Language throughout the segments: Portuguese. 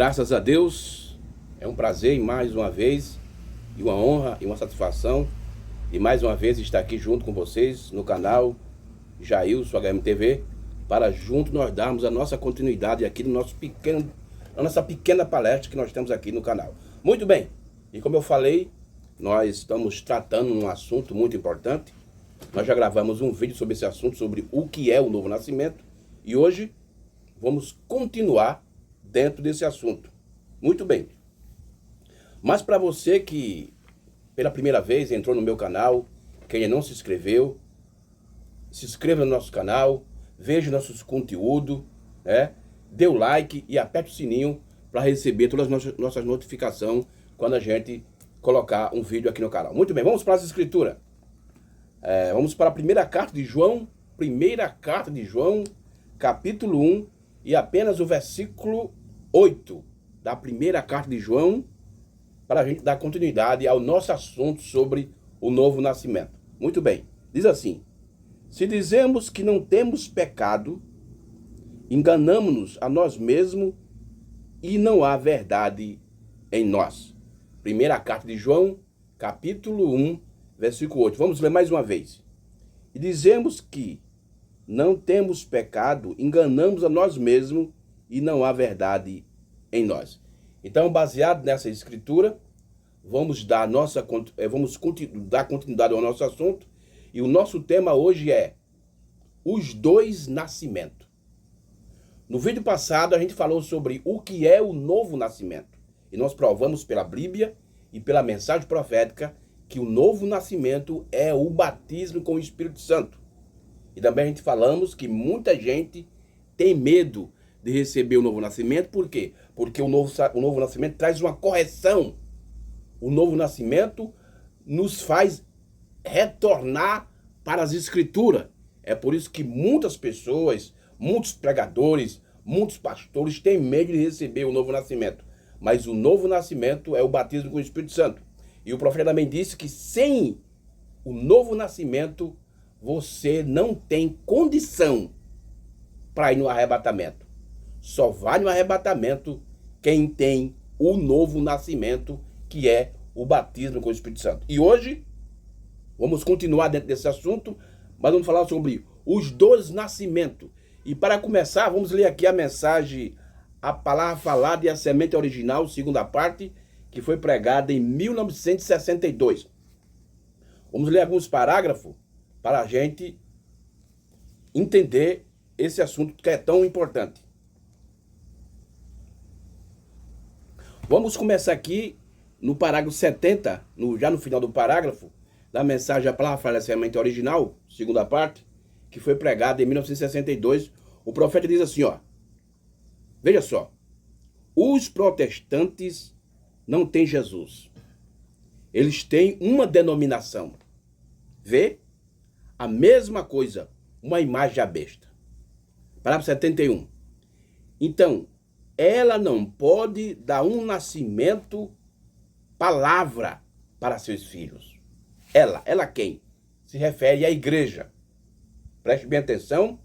Graças a Deus, é um prazer mais uma vez, e uma honra e uma satisfação, e mais uma vez estar aqui junto com vocês no canal Jailson HMTV, para junto nós darmos a nossa continuidade aqui no na nossa pequena palestra que nós temos aqui no canal. Muito bem, e como eu falei, nós estamos tratando um assunto muito importante. Nós já gravamos um vídeo sobre esse assunto, sobre o que é o novo nascimento, e hoje vamos continuar dentro desse assunto. Muito bem. Mas para você que pela primeira vez entrou no meu canal, quem ainda não se inscreveu, se inscreva no nosso canal, veja nossos conteúdos, né? Dê o like e aperte o sininho para receber todas as nossas notificações quando a gente colocar um vídeo aqui no canal. Muito bem, vamos para as escrituras. Vamos para a primeira carta de João, capítulo 1, e apenas o versículo 8 da primeira carta de João, para a gente dar continuidade ao nosso assunto sobre o novo nascimento. Muito bem, diz assim: se dizemos que não temos pecado, enganamo-nos a nós mesmos e não há verdade em nós. Primeira carta de João, capítulo 1, versículo 8. Vamos ler mais uma vez. E dizemos que não temos pecado, enganamos a nós mesmos e não há verdade em nós. Então, baseado nessa escritura, vamos dar continuidade ao nosso assunto. E o nosso tema hoje é os dois nascimentos. No vídeo passado, a gente falou sobre o que é o novo nascimento. E nós provamos pela Bíblia e pela mensagem profética que o novo nascimento é o batismo com o Espírito Santo. E também a gente falamos que muita gente tem medo de receber o novo nascimento. Por quê? Porque o novo nascimento traz uma correção. O novo nascimento nos faz retornar para as escrituras. É por isso que muitas pessoas, muitos pregadores, muitos pastores têm medo de receber o novo nascimento. Mas o novo nascimento é o batismo com o Espírito Santo. E o profeta também disse que sem o novo nascimento, você não tem condição para ir no arrebatamento. Só vai no arrebatamento quem tem o novo nascimento, que é o batismo com o Espírito Santo. E hoje, vamos continuar dentro desse assunto, mas vamos falar sobre os dois nascimentos. E para começar, vamos ler aqui a mensagem, a palavra falada e a semente original, segunda parte, que foi pregada em 1962. Vamos ler alguns parágrafos para a gente entender esse assunto que é tão importante. Vamos começar aqui no parágrafo 70, já no final do parágrafo, da mensagem A Palavra Falada e a Semente Original, segunda parte, que foi pregada em 1962. O profeta diz assim, ó, veja só, os protestantes não têm Jesus. Eles têm uma denominação. Vê? A mesma coisa, uma imagem da besta. Parágrafo 71. Então, ela não pode dar um nascimento, palavra, para seus filhos. Ela quem? Se refere à igreja. Preste bem atenção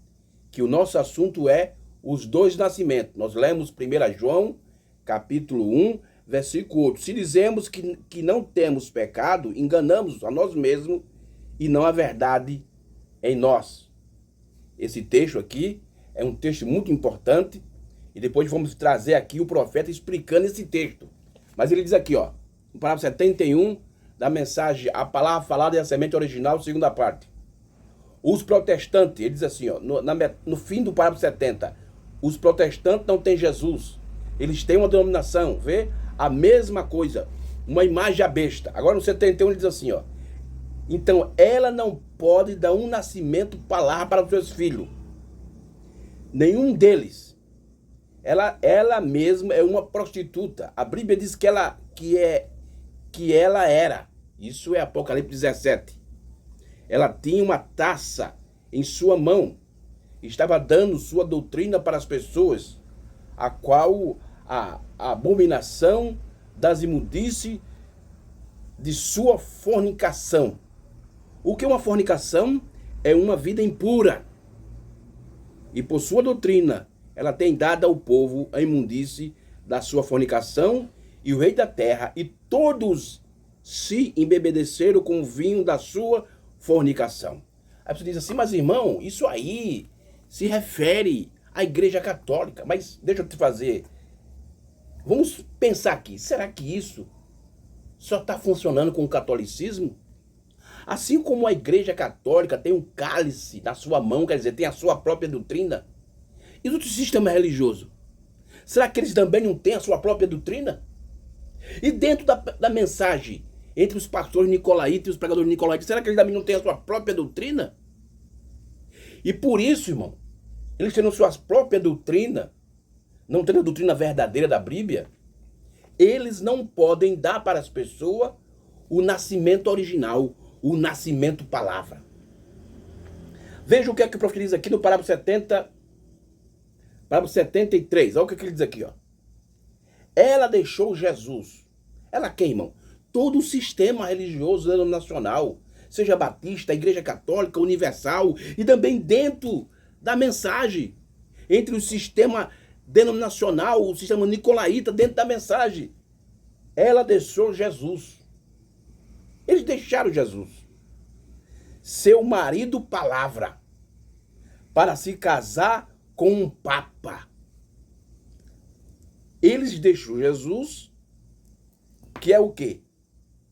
que o nosso assunto é os dois nascimentos. Nós lemos 1 João, capítulo 1, versículo 8. Se dizemos que não temos pecado, enganamos a nós mesmos e não há verdade em nós. Esse texto aqui é um texto muito importante e depois vamos trazer aqui o profeta explicando esse texto. Mas ele diz aqui, ó, no parágrafo 71 da mensagem A Palavra Falada e a Semente Original, segunda parte. Os protestantes, ele diz assim, ó, no fim do parágrafo 70, os protestantes não têm Jesus. Eles têm uma denominação, vê? A mesma coisa, uma imagem à besta. Agora no 71 ele diz assim, ó, então ela não pode dar um nascimento palavra para os seus filhos. Nenhum deles. Ela mesma é uma prostituta. A Bíblia diz que ela era. Isso é Apocalipse 17. Ela tinha uma taça em sua mão. Estava dando sua doutrina para as pessoas, a qual a abominação das imundícies de sua fornicação. O que é uma fornicação? É uma vida impura. E por sua doutrina, ela tem dado ao povo a imundície da sua fornicação, e o rei da terra, e todos se embebedeceram com o vinho da sua fornicação. Aí você diz assim, mas irmão, isso aí se refere à Igreja Católica. Mas deixa eu te fazer. Vamos pensar aqui, será que isso só está funcionando com o catolicismo? Assim como a Igreja Católica tem um cálice na sua mão, quer dizer, tem a sua própria doutrina, e os outros sistemas religiosos, será que eles também não têm a sua própria doutrina? E dentro da mensagem, entre os pastores nicolaítas e os pregadores nicolaítas, será que eles também não têm a sua própria doutrina? E por isso, irmão, eles tendo a sua própria doutrina, não tendo a doutrina verdadeira da Bíblia, eles não podem dar para as pessoas o nascimento original, o nascimento palavra. Veja o que é que o profeta diz aqui no parágrafo 70, parágrafo 73. Olha o que ele diz aqui, ó. Ela deixou Jesus. Ela quem, irmão? Todo o sistema religioso denominacional, seja batista, igreja católica, universal, e também dentro da mensagem, entre o sistema denominacional, o sistema nicolaíta, dentro da mensagem. Ela deixou Jesus. Eles deixaram Jesus, seu marido palavra, para se casar com um papa. Eles deixaram Jesus, que é o quê?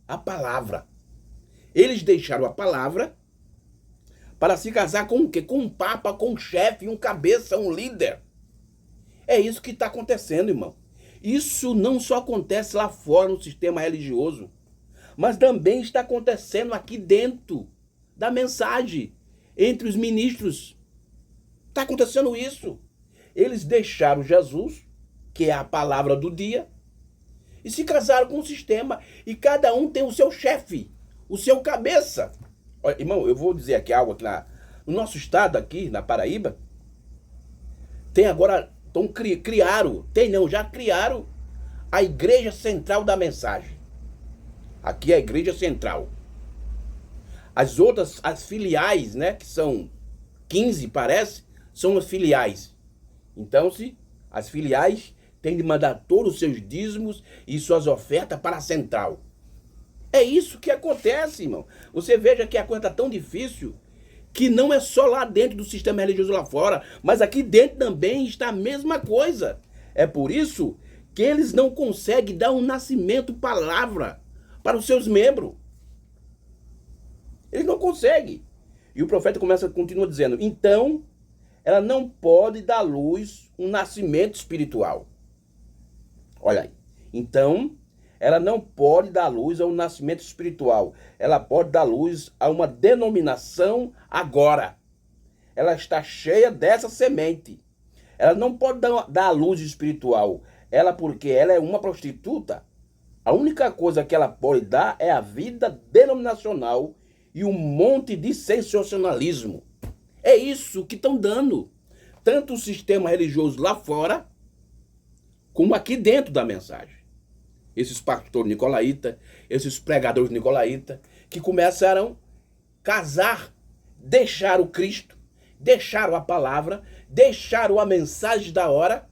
A palavra. Eles deixaram a palavra para se casar com o quê? Com um papa, com um chefe, um cabeça, um líder. É isso que está acontecendo, irmão. Isso não só acontece lá fora no sistema religioso, mas também está acontecendo aqui dentro da mensagem, entre os ministros. Está acontecendo isso. Eles deixaram Jesus, que é a palavra do dia, e se casaram com o sistema. E cada um tem o seu chefe, o seu cabeça. Olha, irmão, eu vou dizer aqui algo aqui no nosso estado, aqui na Paraíba, tem agora, já criaram a Igreja Central da Mensagem. Aqui é a Igreja Central. As outras, as filiais, né, que são 15, parece, são as filiais. Então, as filiais têm de mandar todos os seus dízimos e suas ofertas para a central. É isso que acontece, irmão. Você veja que a coisa está tão difícil que não é só lá dentro do sistema religioso lá fora, mas aqui dentro também está a mesma coisa. É por isso que eles não conseguem dar um nascimento palavra para os seus membros. Eles não conseguem. E o profeta continua dizendo, então, ela não pode dar luz um nascimento espiritual. Olha aí. Então, ela não pode dar luz a um nascimento espiritual. Ela pode dar luz a uma denominação agora. Ela está cheia dessa semente. Ela não pode dar a luz espiritual. Porque ela é uma prostituta. A única coisa que ela pode dar é a vida denominacional e um monte de sensacionalismo. É isso que estão dando. Tanto o sistema religioso lá fora, como aqui dentro da mensagem. Esses pastores nicolaítas, esses pregadores nicolaítas, que começaram a casar, deixaram o Cristo, deixaram a palavra, deixaram a mensagem da hora.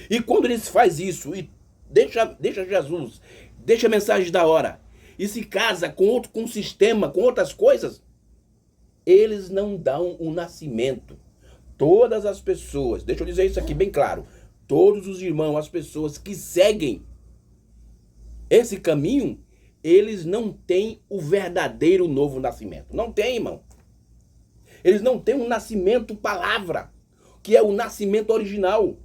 E quando eles fazem isso e deixa Jesus, deixa a mensagem da hora e se casa com um sistema, com outras coisas, eles não dão um nascimento. Todas as pessoas, deixa eu dizer isso aqui bem claro, todos os irmãos, as pessoas que seguem esse caminho, eles não têm o verdadeiro novo nascimento. Não tem, irmão. Eles não têm um nascimento palavra, que é o nascimento original.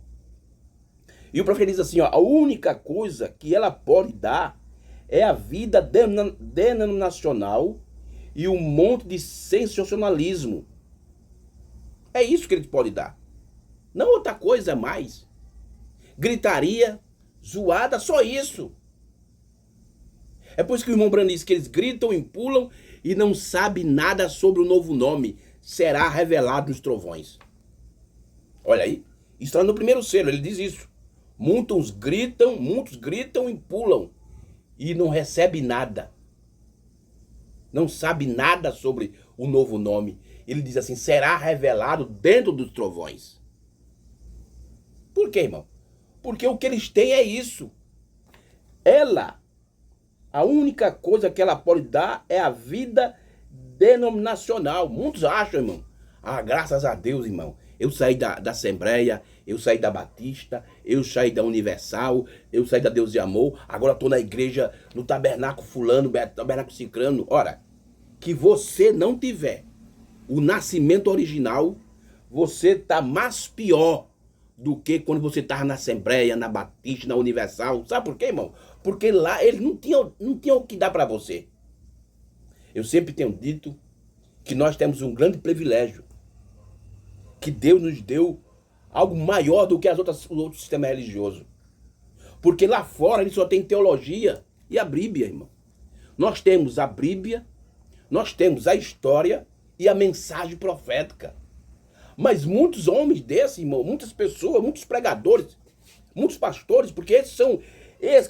E o profeta diz assim, ó, a única coisa que ela pode dar é a vida denominacional e um monte de sensacionalismo. É isso que ele pode dar. Não outra coisa mais. Gritaria, zoada, só isso. É por isso que o irmão Brando diz que eles gritam e pulam e não sabem nada sobre o novo nome. Será revelado nos trovões. Olha aí. Isso está no primeiro selo, ele diz isso. Muitos gritam e pulam e não recebem nada. Não sabe nada sobre o novo nome. Ele diz assim, será revelado dentro dos trovões. Por quê, irmão? Porque o que eles têm é isso. Ela, a única coisa que ela pode dar é a vida denominacional. Muitos acham, irmão. Ah, graças a Deus, irmão. Eu saí da Assembleia, eu saí da Batista, eu saí da Universal, eu saí da Deus e Amor, agora estou na igreja, no tabernáculo fulano, tabernáculo ciclano. Ora, que você não tiver o nascimento original, você está mais pior do que quando você estava na Assembleia, na Batista, na Universal. Sabe por quê, irmão? Porque lá eles não tinham o que dar para você. Eu sempre tenho dito que nós temos um grande privilégio, que Deus nos deu algo maior do que os outros sistemas religiosos. Porque lá fora eles só tem teologia e a Bíblia, irmão. Nós temos a Bíblia, nós temos a história e a mensagem profética. Mas muitos homens desses, irmão, muitas pessoas, muitos pregadores, muitos pastores, porque esses são...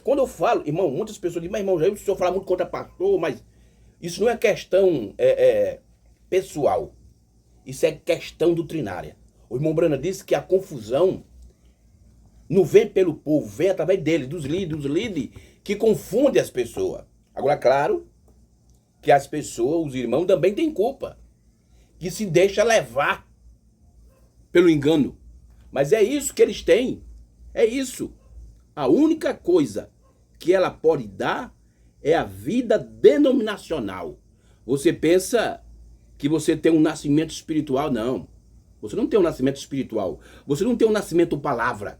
quando eu falo, irmão, muitas pessoas dizem, mas irmão, já o senhor fala muito contra pastor, mas isso não é questão pessoal. Isso é questão doutrinária. O irmão Brana disse que a confusão não vem pelo povo, vem através dele, dos líderes que confundem as pessoas. Agora, claro que as pessoas, os irmãos, também têm culpa, que se deixa levar pelo engano. Mas é isso que eles têm. É isso. A única coisa que ela pode dar é a vida denominacional. Você pensa que você tem um nascimento espiritual? Não. Você não tem um nascimento espiritual. Você não tem um nascimento palavra.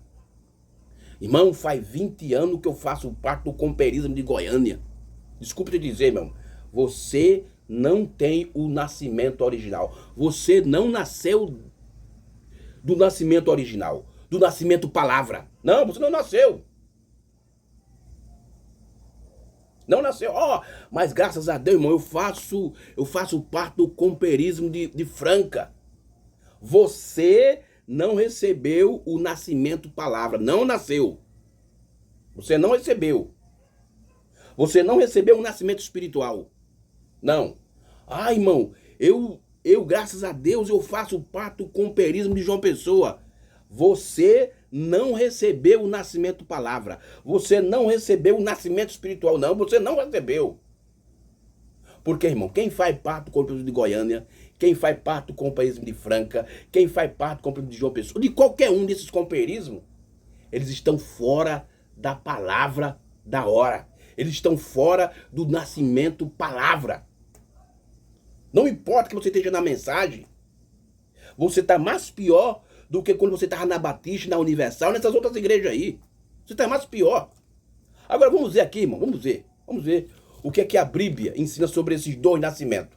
Irmão, faz 20 anos que eu faço parte do comperismo de Goiânia. Desculpe te dizer, irmão. Você não tem o nascimento original. Você não nasceu do nascimento original, do nascimento palavra. Não, você não nasceu. Não nasceu. Mas graças a Deus, irmão, eu faço parte do comperismo de Franca. Você não recebeu o nascimento palavra. Não nasceu. Você não recebeu. Você não recebeu o nascimento espiritual. Não. Irmão, eu, graças a Deus, eu faço parte do comperismo de João Pessoa. Você não recebeu o nascimento palavra. Você não recebeu o nascimento espiritual. Não, você não recebeu. Porque, irmão, quem faz parte do comperismo de Goiânia, quem faz parte do comperismo de Franca, quem faz parte do comperismo de João Pessoa, de qualquer um desses comperismos, eles estão fora da palavra da hora. Eles estão fora do nascimento palavra. Não importa que você esteja na mensagem, você está mais pior do que quando você estava na Batista, na Universal, nessas outras igrejas aí. Você está mais pior. Agora vamos ver aqui, irmão, vamos ver o que é que a Bíblia ensina sobre esses dois nascimentos.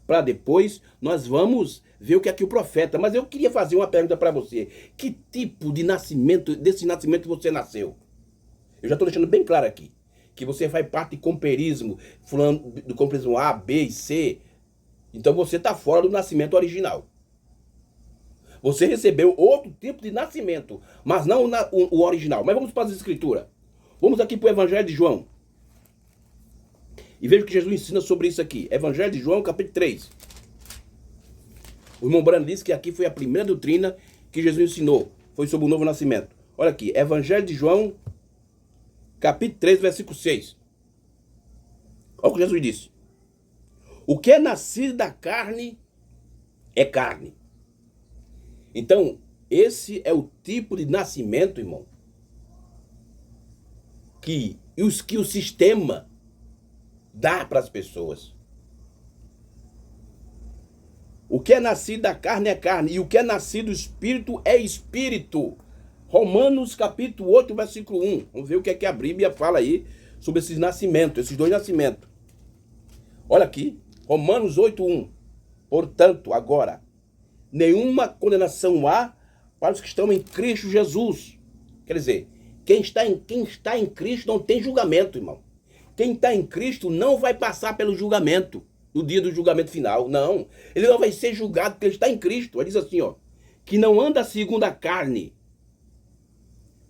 Para depois nós vamos ver o que é que o profeta. Mas eu queria fazer uma pergunta para você. Que tipo de nascimento, desse nascimento você nasceu? Eu já estou deixando bem claro aqui que você faz parte de comperismo, falando do comperismo A, B e C. Então você está fora do nascimento original. Você recebeu outro tipo de nascimento, mas não o original. Mas vamos para as escrituras. Vamos aqui para o Evangelho de João. E veja o que Jesus ensina sobre isso aqui. Evangelho de João, capítulo 3. O irmão Brando disse que aqui foi a primeira doutrina que Jesus ensinou. Foi sobre o novo nascimento. Olha aqui, Evangelho de João, capítulo 3, versículo 6. Olha o que Jesus disse. O que é nascido da carne é carne. Então, esse é o tipo de nascimento, irmão, que o sistema dá para as pessoas. O que é nascido da carne é carne, e o que é nascido do espírito é espírito. Romanos capítulo 8, versículo 1. Vamos ver o que é que a Bíblia fala aí sobre esses nascimentos, esses dois nascimentos. Olha aqui, Romanos 8, 1. Portanto, agora, nenhuma condenação há para os que estão em Cristo Jesus. Quer dizer, quem está em Cristo não tem julgamento, irmão. Quem está em Cristo não vai passar pelo julgamento, no dia do julgamento final. Não, ele não vai ser julgado porque ele está em Cristo. Ele diz assim, que não anda segundo a carne,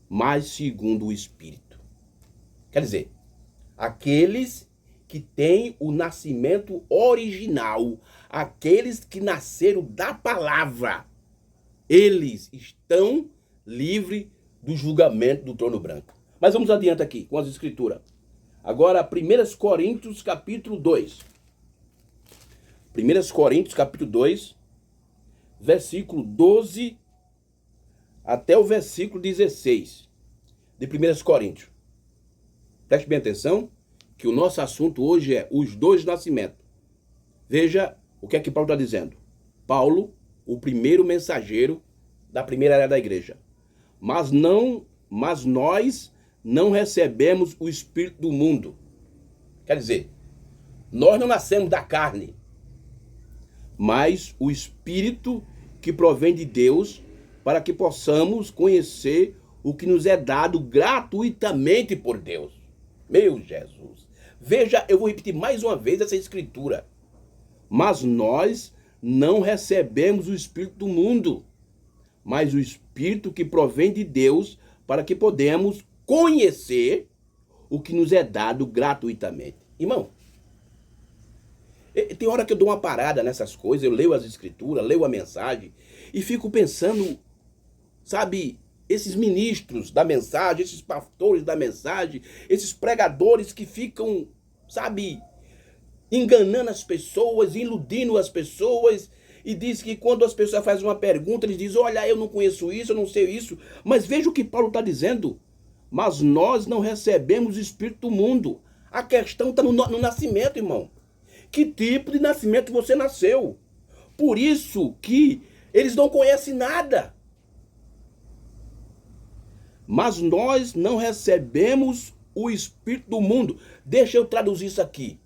mas segundo o Espírito. Quer dizer, aqueles que têm o nascimento original, aqueles que nasceram da palavra, eles estão livres do julgamento do trono branco. Mas vamos adiante aqui com as escrituras. Agora, 1 Coríntios capítulo 2. 1 Coríntios capítulo 2, versículo 12 até o versículo 16 de 1 Coríntios. Preste bem atenção que o nosso assunto hoje é os dois nascimentos. Veja o que é que Paulo está dizendo. Paulo, o primeiro mensageiro da primeira era da igreja. Mas nós não recebemos o espírito do mundo. Quer dizer, nós não nascemos da carne, mas o espírito que provém de Deus, para que possamos conhecer o que nos é dado gratuitamente por Deus. Meu Jesus. Veja, eu vou repetir mais uma vez essa escritura. Mas nós não recebemos o espírito do mundo, mas o espírito que provém de Deus, para que podemos conhecer o que nos é dado gratuitamente. Irmão, tem hora que eu dou uma parada nessas coisas, eu leio as escrituras, leio a mensagem e fico pensando, sabe, esses ministros da mensagem, esses pastores da mensagem, esses pregadores que ficam, sabe, enganando as pessoas, iludindo as pessoas, e diz que quando as pessoas fazem uma pergunta, eles dizem, olha, eu não conheço isso, eu não sei isso, mas veja o que Paulo está dizendo. Mas nós não recebemos o espírito do mundo. A questão está no nascimento, irmão. Que tipo de nascimento você nasceu? Por isso que eles não conhecem nada. Mas nós não recebemos o espírito do mundo. Deixa eu traduzir isso aqui.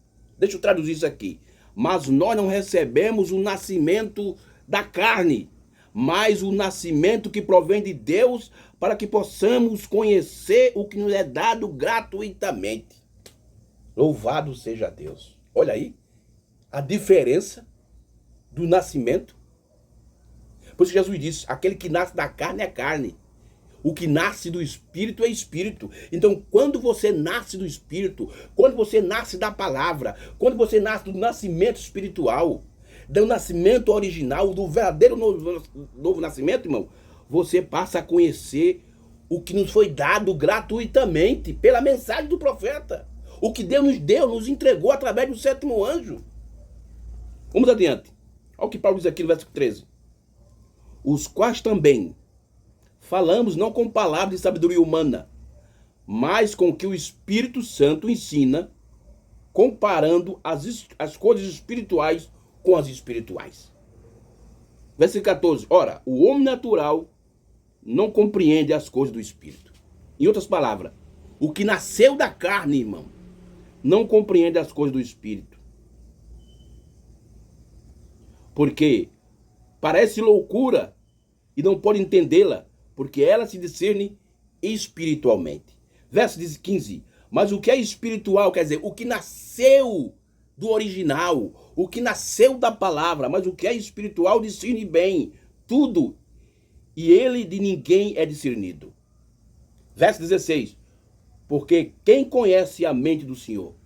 Mas nós não recebemos o nascimento da carne, mas o nascimento que provém de Deus, para que possamos conhecer o que nos é dado gratuitamente. Louvado seja Deus. Olha aí a diferença do nascimento. Por isso Jesus disse, aquele que nasce da carne é carne. O que nasce do Espírito é Espírito. Então, quando você nasce do Espírito, quando você nasce da palavra, quando você nasce do nascimento espiritual, do nascimento original, do verdadeiro novo nascimento, irmão, você passa a conhecer o que nos foi dado gratuitamente pela mensagem do profeta. O que Deus nos deu, nos entregou através do sétimo anjo. Vamos adiante. Olha o que Paulo diz aqui no versículo 13. Os quais também falamos não com palavras de sabedoria humana, mas com o que o Espírito Santo ensina, comparando as coisas espirituais com as espirituais. Versículo 14. Ora, o homem natural não compreende as coisas do Espírito. Em outras palavras, o que nasceu da carne, irmão, não compreende as coisas do Espírito. Porque parece loucura e não pode entendê-la, porque ela se discerne espiritualmente. Verso 15. Mas o que é espiritual, quer dizer, o que nasceu do original, o que nasceu da palavra, mas o que é espiritual discerne bem tudo, e ele de ninguém é discernido. Verso 16. Porque quem conhece a mente do Senhor,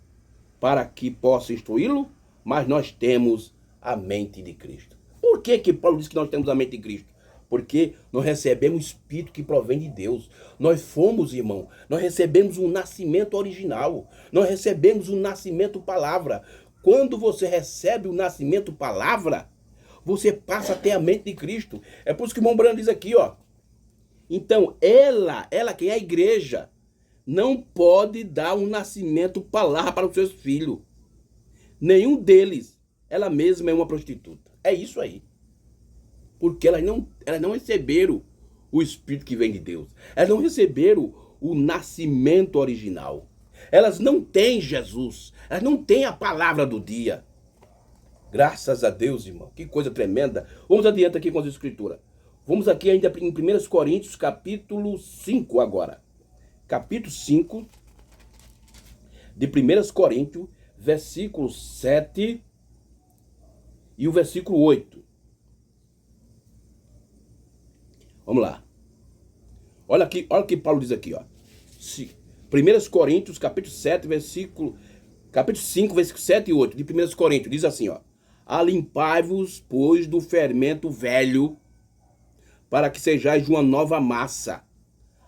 para que possa instruí-lo, mas nós temos a mente de Cristo. Por que Paulo diz que nós temos a mente de Cristo? Porque nós recebemos o Espírito que provém de Deus. Nós fomos, irmão, nós recebemos um nascimento original. Nós recebemos um nascimento palavra. Quando você recebe o nascimento palavra, você passa a ter a mente de Cristo. É por isso que o irmão Brando diz aqui, ó. Então, ela que é a igreja, não pode dar um nascimento palavra para os seus filhos. Nenhum deles, ela mesma é uma prostituta. É isso aí. Porque elas não receberam o Espírito que vem de Deus. Elas não receberam o nascimento original. Elas não têm Jesus. Elas não têm a palavra do dia. Graças a Deus, irmão. Que coisa tremenda. Vamos adiante aqui com as escrituras. Vamos aqui ainda em 1 Coríntios, capítulo 5 agora. Capítulo 5 de 1 Coríntios, versículo 7 e o versículo 8. Vamos lá. Olha o que Paulo diz aqui, ó. 1 Coríntios, capítulo 7, capítulo 5, versículo 7 e 8, de 1 Coríntios, diz assim, ó. Alimpai-vos, pois, do fermento velho, para que sejais de uma nova massa,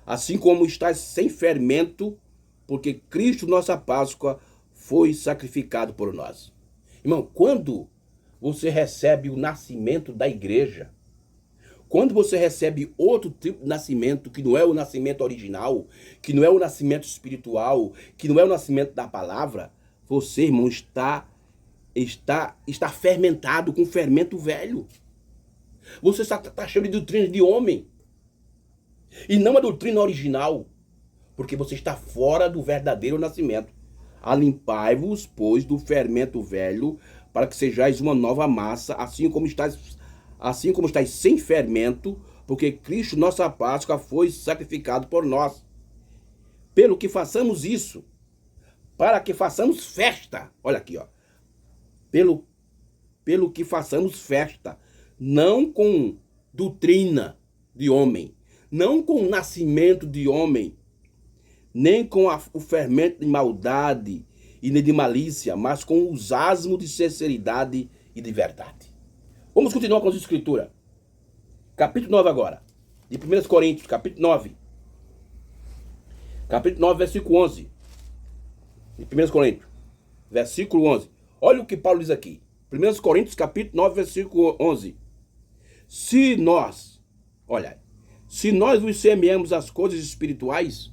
assim como estáis sem fermento, porque Cristo, nossa Páscoa, foi sacrificado por nós. Irmão, quando você recebe o nascimento da igreja, quando você recebe outro tipo de nascimento, que não é o nascimento original, que não é o nascimento espiritual, que não é o nascimento da palavra, você, irmão, está fermentado com fermento velho. Você está cheio de doutrina de homem. E não a doutrina original. Porque você está fora do verdadeiro nascimento. Alimpai-vos, pois, do fermento velho, para que sejais uma nova massa, assim como estáis sem fermento, porque Cristo, nossa Páscoa, foi sacrificado por nós. Pelo que façamos isso, para que façamos festa. Olha aqui, ó. Pelo que façamos festa, não com doutrina de homem, não com nascimento de homem, nem com o fermento de maldade e nem de malícia, mas com os asmos de sinceridade e de verdade. Vamos continuar com as escrituras. Capítulo 9 agora, de 1 Coríntios, capítulo 9. Capítulo 9, versículo 11. De 1 Coríntios, versículo 11. Olha o que Paulo diz aqui. 1 Coríntios, capítulo 9, versículo 11. Se nós vos semeamos as coisas espirituais,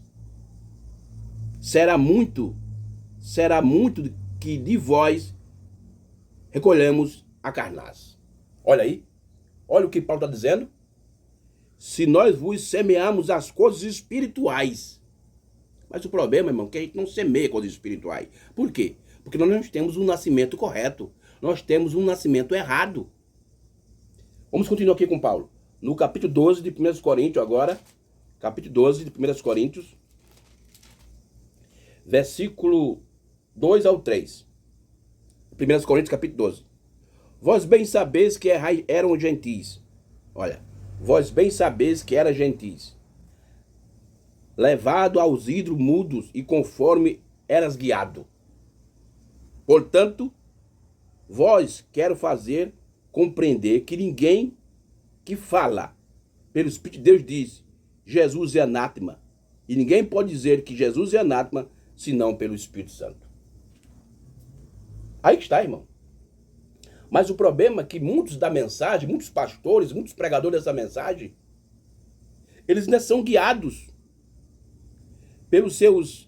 será muito que de vós recolhemos a carnaz. Olha aí, olha o que Paulo está dizendo. Se nós vos semeamos as coisas espirituais. Mas o problema, irmão, é que a gente não semeia coisas espirituais. Por quê? Porque nós não temos um nascimento correto. Nós temos um nascimento errado. Vamos continuar aqui com Paulo. No capítulo 12 de 1 Coríntios agora. Capítulo 12 de 1 Coríntios. Versículo 2 ao 3. 1 Coríntios capítulo 12. Vós bem sabeis que eram gentis. Olha. Vós bem sabeis que eram gentis. Levado aos ídolos mudos e conforme eras guiado. Portanto, vós quero fazer compreender que ninguém que fala pelo Espírito de Deus diz Jesus é anátema. E ninguém pode dizer que Jesus é anátema senão pelo Espírito Santo. Aí está, irmão. Mas o problema é que muitos da mensagem, muitos pastores, muitos pregadores dessa mensagem, eles ainda são guiados pelos seus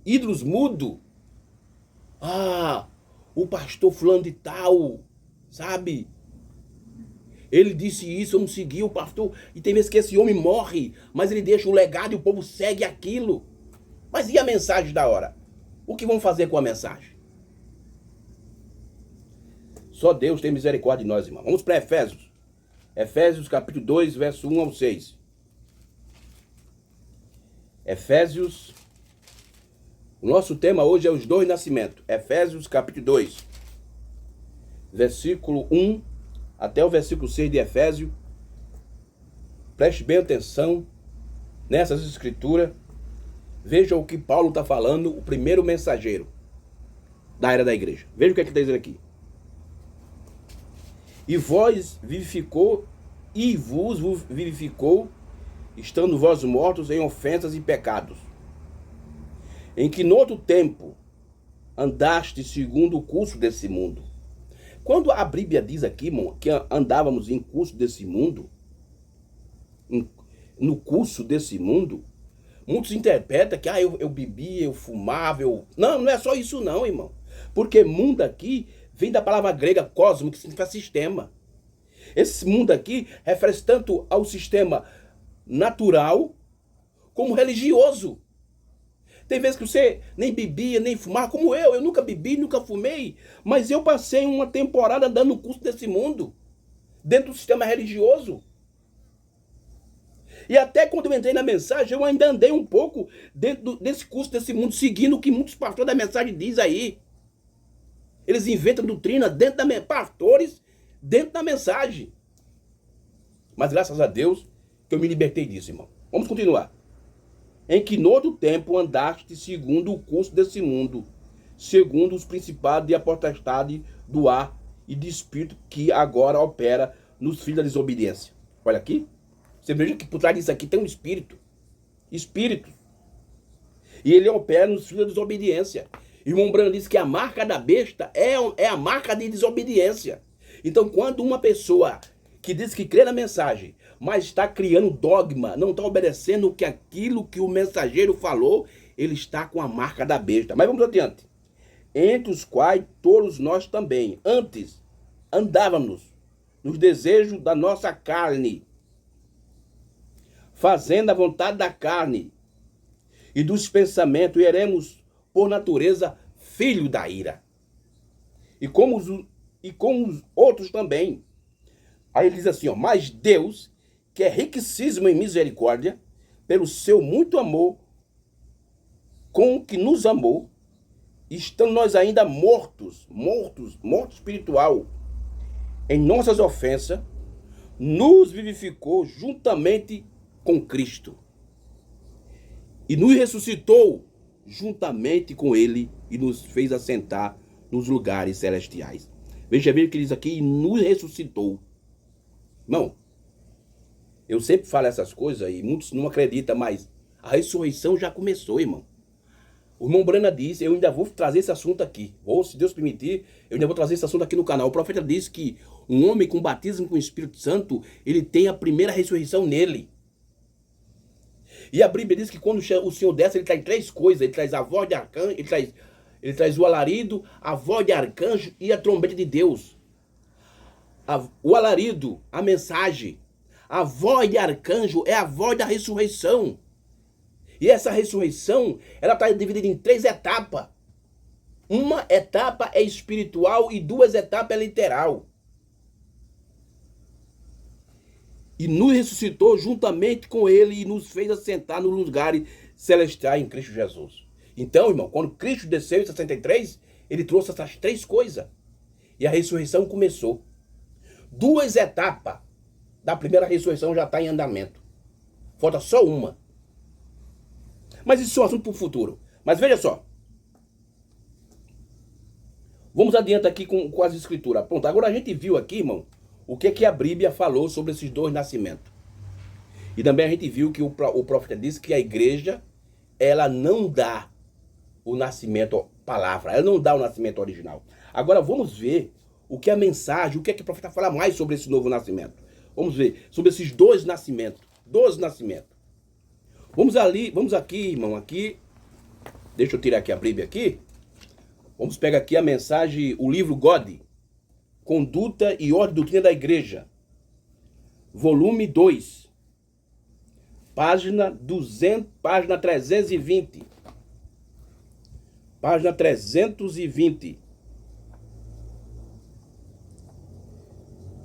ídolos mudos. Ah, o pastor fulano de tal, sabe? Ele disse isso, eu não segui o pastor. E tem vezes que esse homem morre, mas ele deixa um legado e o povo segue aquilo. Mas e a mensagem da hora? O que vão fazer com a mensagem? Só Deus tem misericórdia de nós, irmão. Vamos para Efésios. Efésios capítulo 2, verso 1 ao 6. Efésios. O nosso tema hoje é os dois nascimentos. Efésios capítulo 2. Versículo 1 até o versículo 6 de Efésios. Preste bem atenção nessas escrituras. Veja o que Paulo está falando, o primeiro mensageiro da era da igreja. Veja o que ele está dizendo aqui. E vos vivificou, estando vós mortos em ofensas e pecados, em que no outro tempo andaste segundo o curso desse mundo. Quando a Bíblia diz aqui, irmão, que andávamos em curso desse mundo, no curso desse mundo, muitos interpretam que eu bebia, eu fumava, Não, não é só isso não, irmão. Porque mundo aqui vem da palavra grega cosmo, que significa sistema. Esse mundo aqui refere tanto ao sistema natural como religioso. Tem vezes que você nem bebia, nem fumava, como eu nunca bebi, nunca fumei, mas eu passei uma temporada dando o curso desse mundo, dentro do sistema religioso. E até quando eu entrei na mensagem, eu ainda andei um pouco dentro desse curso desse mundo, seguindo o que muitos pastores da mensagem dizem aí. Eles inventam doutrina pastores dentro da mensagem. Mas graças a Deus que eu me libertei disso, irmão. Vamos continuar. Em que no outro tempo andaste segundo o curso desse mundo, segundo os principados e a potestade do ar e de espírito que agora opera nos filhos da desobediência. Olha aqui. Você veja que por trás disso aqui tem um espírito. espíritos. E ele opera nos filhos da desobediência. E o irmão Branham diz que a marca da besta é a marca de desobediência. Então, quando uma pessoa que diz que crê na mensagem, mas está criando dogma, não está obedecendo aquilo que o mensageiro falou, ele está com a marca da besta. Mas vamos adiante. Entre os quais todos nós também, antes, andávamos nos desejos da nossa carne, fazendo a vontade da carne e dos pensamentos, e éramos, por natureza, filho da ira. E como os outros também. Aí ele diz assim, ó, mas Deus, que é riquíssimo em misericórdia, pelo seu muito amor, com que nos amou, estando nós ainda morto espiritual, em nossas ofensas, nos vivificou juntamente com Cristo. E nos ressuscitou juntamente com ele e nos fez assentar nos lugares celestiais. Veja bem o que diz aqui, e nos ressuscitou. Irmão, eu sempre falo essas coisas e muitos não acreditam, mas a ressurreição já começou, irmão. O irmão Branham disse, eu ainda vou trazer esse assunto aqui. Ou, se Deus permitir, eu ainda vou trazer esse assunto aqui no canal. O profeta disse que um homem com batismo com o Espírito Santo, ele tem a primeira ressurreição nele. E a Bíblia diz que quando o Senhor desce, ele traz três coisas. Ele traz a voz de arcanjo, ele traz o alarido, a voz de arcanjo e a trombeta de Deus. O alarido, a mensagem. A voz de arcanjo é a voz da ressurreição. E essa ressurreição, ela está dividida em três etapas. Uma etapa é espiritual e duas etapas é literal. E nos ressuscitou juntamente com ele e nos fez assentar nos lugares celestiais em Cristo Jesus. Então, irmão, quando Cristo desceu em 63, ele trouxe essas três coisas. E a ressurreição começou. Duas etapas da primeira ressurreição já está em andamento. Falta só uma. Mas isso é um assunto para o futuro. Mas veja só. Vamos adiante aqui com as escrituras. Pronto, agora a gente viu aqui, irmão, o que a Bíblia falou sobre esses dois nascimentos. E também a gente viu que o profeta disse que a igreja, ela não dá o nascimento, palavra, ela não dá o nascimento original. Agora vamos ver o que a mensagem, o que o profeta fala mais sobre esse novo nascimento. Vamos ver sobre esses dois nascimentos. Vamos aqui, irmão, aqui. Deixa eu tirar aqui a Bíblia aqui. Vamos pegar aqui a mensagem, o livro God, Conduta e Ordem Doutrina da Igreja, volume 2, página 320. Página 320.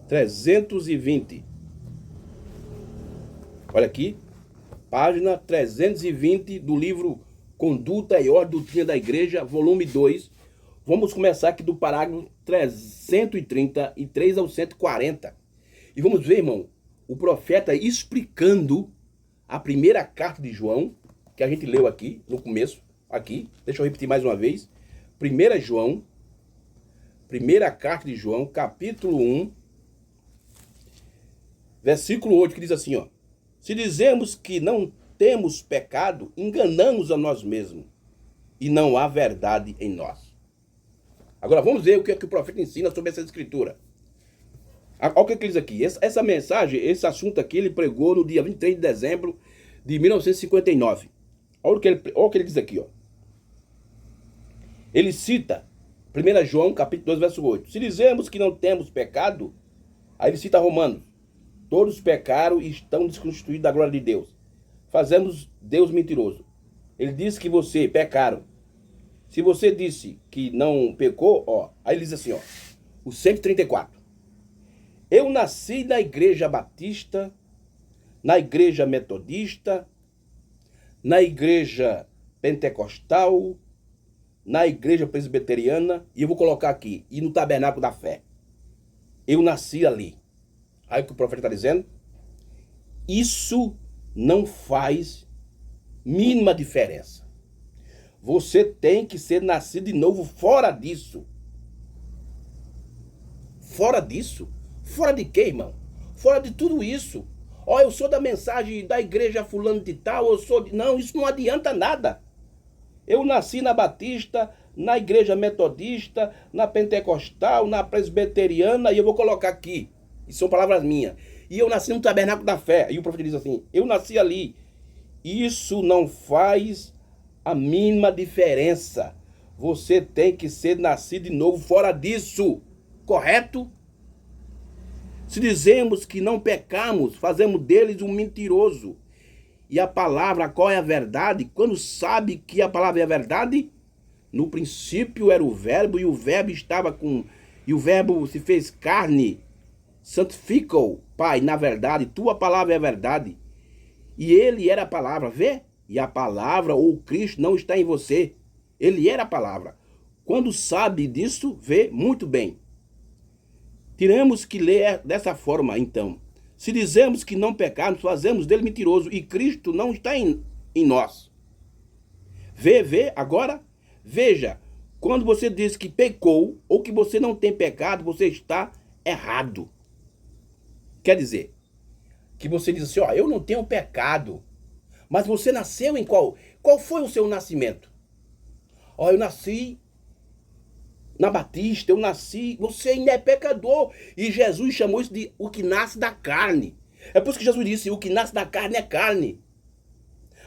320. Olha aqui. Página 320 do livro Conduta e Ordem Doutrina da Igreja, volume 2. Vamos começar aqui do parágrafo 333 ao 140. E vamos ver, irmão, o profeta explicando a primeira carta de João, que a gente leu aqui no começo. Aqui, deixa eu repetir mais uma vez. Primeira carta de João, capítulo 1, versículo 8, que diz assim, ó. Se dizemos que não temos pecado, enganamos a nós mesmos, e não há verdade em nós. Agora vamos ver o que o profeta ensina sobre essa escritura. Olha o que ele diz aqui. Essa mensagem, esse assunto aqui, ele pregou no dia 23 de dezembro de 1959. Olha o que ele diz aqui, ó. Ele cita 1 João, capítulo 2, verso 8. Se dizemos que não temos pecado, aí ele cita Romanos. Todos pecaram e estão desconstituídos da glória de Deus. Fazemos Deus mentiroso. Ele disse que você pecaram. Se você disse que não pecou, ó, aí ele diz assim, ó, o 134. Eu nasci na igreja batista, na igreja metodista, na igreja pentecostal, na igreja presbiteriana, e eu vou colocar aqui, e no tabernáculo da fé. Eu nasci ali. Aí o que o profeta está dizendo? Isso não faz mínima diferença. Você tem que ser nascido de novo fora disso. Fora disso? Fora de quê, irmão? Fora de tudo isso. Ó, eu sou da mensagem da igreja fulano de tal, eu sou de... Não, isso não adianta nada. Eu nasci na Batista, na igreja metodista, na pentecostal, na presbiteriana, e eu vou colocar aqui, e são palavras minhas. E eu nasci no tabernáculo da fé. E o profeta diz assim, eu nasci ali. Isso não faz a mínima diferença. Você tem que ser nascido de novo fora disso. Correto? Se dizemos que não pecamos, fazemos deles um mentiroso. E a palavra, qual é a verdade? Quando sabe que a palavra é a verdade? No princípio era o verbo, e o verbo estava com... E o verbo se fez carne. Santificou, Pai, na verdade, tua palavra é a verdade. E ele era a palavra, vê? E a palavra, ou Cristo, não está em você. Ele era a palavra. Quando sabe disso, vê muito bem. Teremos que ler dessa forma, então. Se dizemos que não pecamos, fazemos dele mentiroso, e Cristo não está em nós. Vê, agora? Veja, quando você diz que pecou, ou que você não tem pecado, você está errado. Quer dizer, que você diz assim, ó, eu não tenho pecado. Mas você nasceu em qual? Qual foi o seu nascimento? Ó, eu nasci na Batista, eu nasci... Você ainda é pecador. E Jesus chamou isso de o que nasce da carne. É por isso que Jesus disse, o que nasce da carne é carne.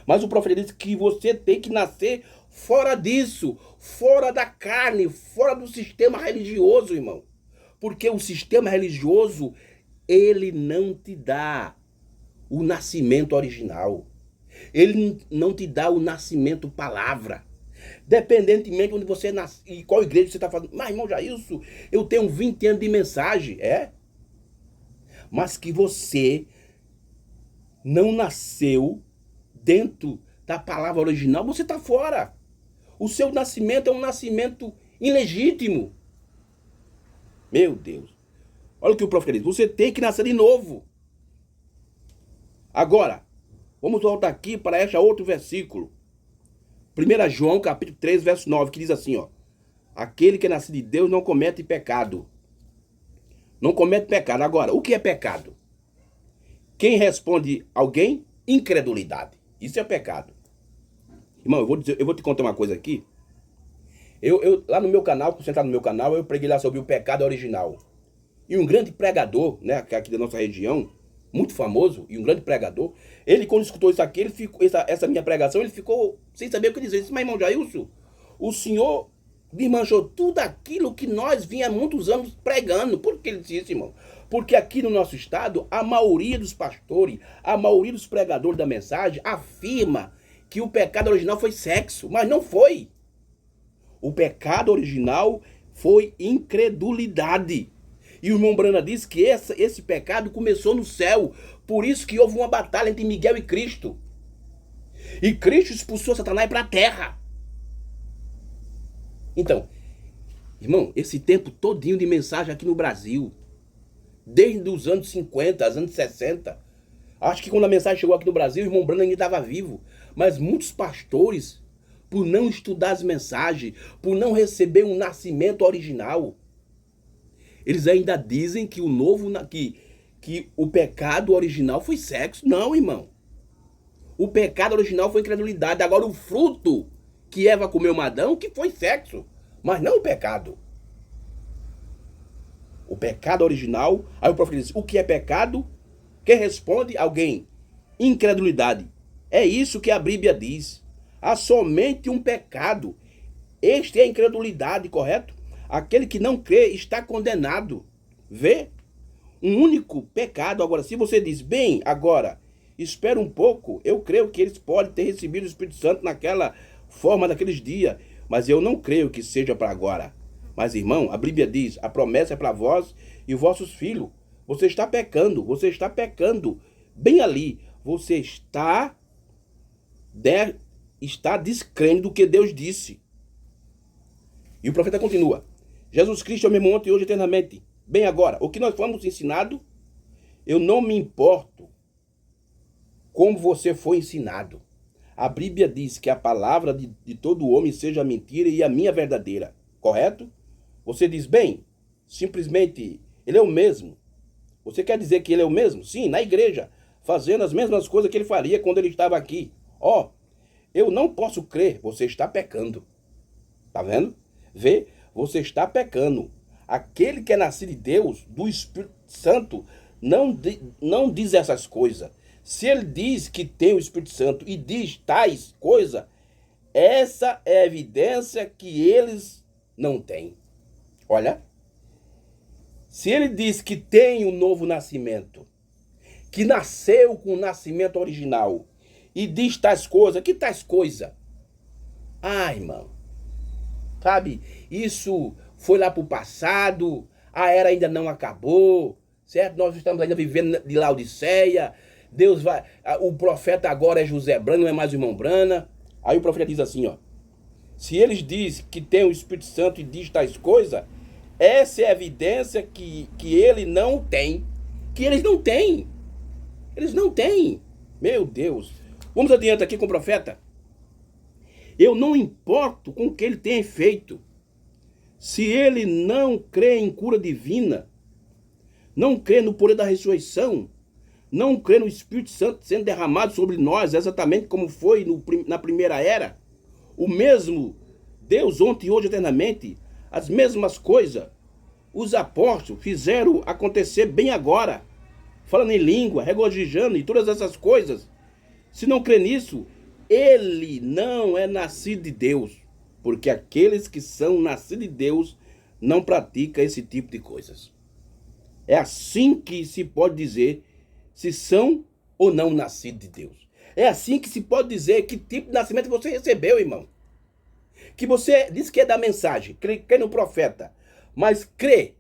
Mas o profeta disse que você tem que nascer fora disso. Fora da carne, fora do sistema religioso, irmão. Porque o sistema religioso... ele não te dá o nascimento original. Ele não te dá o nascimento palavra. Dependentemente de onde você nasce e qual igreja você está fazendo. Mas, irmão Jailson, eu tenho 20 anos de mensagem. É? Mas que você não nasceu dentro da palavra original, você está fora. O seu nascimento é um nascimento ilegítimo. Meu Deus. Olha o que o profeta diz. Você tem que nascer de novo. Agora, vamos voltar aqui para este outro versículo. 1 João, capítulo 3, verso 9, que diz assim, ó. Aquele que é nascido de Deus não comete pecado. Não comete pecado. Agora, o que é pecado? Quem responde alguém? Incredulidade. Isso é pecado. Irmão, eu vou te contar uma coisa aqui. Lá no meu canal, concentrado no meu canal, eu preguei lá sobre o pecado original. E um grande pregador, né, aqui da nossa região, muito famoso, e um grande pregador, ele quando escutou isso aqui, ele ficou, essa minha pregação, ele ficou sem saber o que dizer. Ele disse, mas irmão Jailson, o senhor desmanchou tudo aquilo que nós vinha há muitos anos pregando. Por que ele disse isso, irmão? Porque aqui no nosso estado, a maioria dos pastores, a maioria dos pregadores da mensagem, afirma que o pecado original foi sexo, mas não foi. O pecado original foi incredulidade. E o irmão Brana diz que esse pecado começou no céu. Por isso que houve uma batalha entre Miguel e Cristo. E Cristo expulsou Satanás para a terra. Então, irmão, esse tempo todinho de mensagem aqui no Brasil, desde os anos 50, anos 60, acho que quando a mensagem chegou aqui no Brasil, o irmão Brana ainda estava vivo. Mas muitos pastores, por não estudar as mensagens, por não receber um nascimento original, eles ainda dizem que que o pecado original foi sexo. Não, irmão. O pecado original foi incredulidade. Agora o fruto que Eva comeu Adão, que foi sexo. Mas não o pecado. O pecado original. Aí o profeta diz, o que é pecado? Quem responde? Alguém. Incredulidade. É isso que a Bíblia diz. Há somente um pecado. Este é a incredulidade, correto? Aquele que não crê está condenado. Vê? Um único pecado. Agora, se você diz, bem, agora, espera um pouco, eu creio que eles podem ter recebido o Espírito Santo naquela forma, naqueles dias. Mas eu não creio que seja para agora. Mas, irmão, a Bíblia diz, a promessa é para vós e vossos filhos. Você está pecando, você está pecando. Bem ali, você está descrendo do que Deus disse. E o profeta continua. Jesus Cristo é o mesmo ontem e hoje eternamente. Bem agora, o que nós fomos ensinados, eu não me importo como você foi ensinado. A Bíblia diz que a palavra de todo homem seja mentira e a minha verdadeira. Correto? Você diz, bem, simplesmente, ele é o mesmo. Você quer dizer que ele é o mesmo? Sim, na igreja. fazendo as mesmas coisas que ele faria quando ele estava aqui. Ó, eu não posso crer, você está pecando. Tá vendo? Vê, você está pecando. Aquele que é nascido de Deus, do Espírito Santo, não diz essas coisas. Se ele diz que tem o Espírito Santo e diz tais coisas, essa é a evidência que eles não têm. Olha, se ele diz que tem um novo nascimento, que nasceu com o nascimento original, e diz tais coisas, que tais coisas? Ah, irmão, sabe, isso foi lá para o passado, a era ainda não acabou, certo? Nós estamos ainda vivendo de Laodiceia, Deus vai, o profeta agora é José Brana, não é mais o irmão Brana. Aí o profeta diz assim, ó, se eles dizem que tem o Espírito Santo e diz tais coisas, essa é a evidência que ele não tem, que eles não têm. Eles não têm. Meu Deus. Vamos adiante aqui com o profeta. Eu não importo com o que ele tenha feito. Se ele não crê em cura divina, não crê no poder da ressurreição, não crê no Espírito Santo sendo derramado sobre nós, exatamente como foi na primeira era, o mesmo Deus ontem, hoje, eternamente, as mesmas coisas, os apóstolos fizeram acontecer bem agora, falando em língua, regozijando e todas essas coisas. Se não crê nisso, ele não é nascido de Deus, porque aqueles que são nascidos de Deus não praticam esse tipo de coisas. É assim que se pode dizer se são ou não nascidos de Deus. É assim que se pode dizer que tipo de nascimento você recebeu, irmão. Que você diz que é da mensagem, crê no profeta, mas crê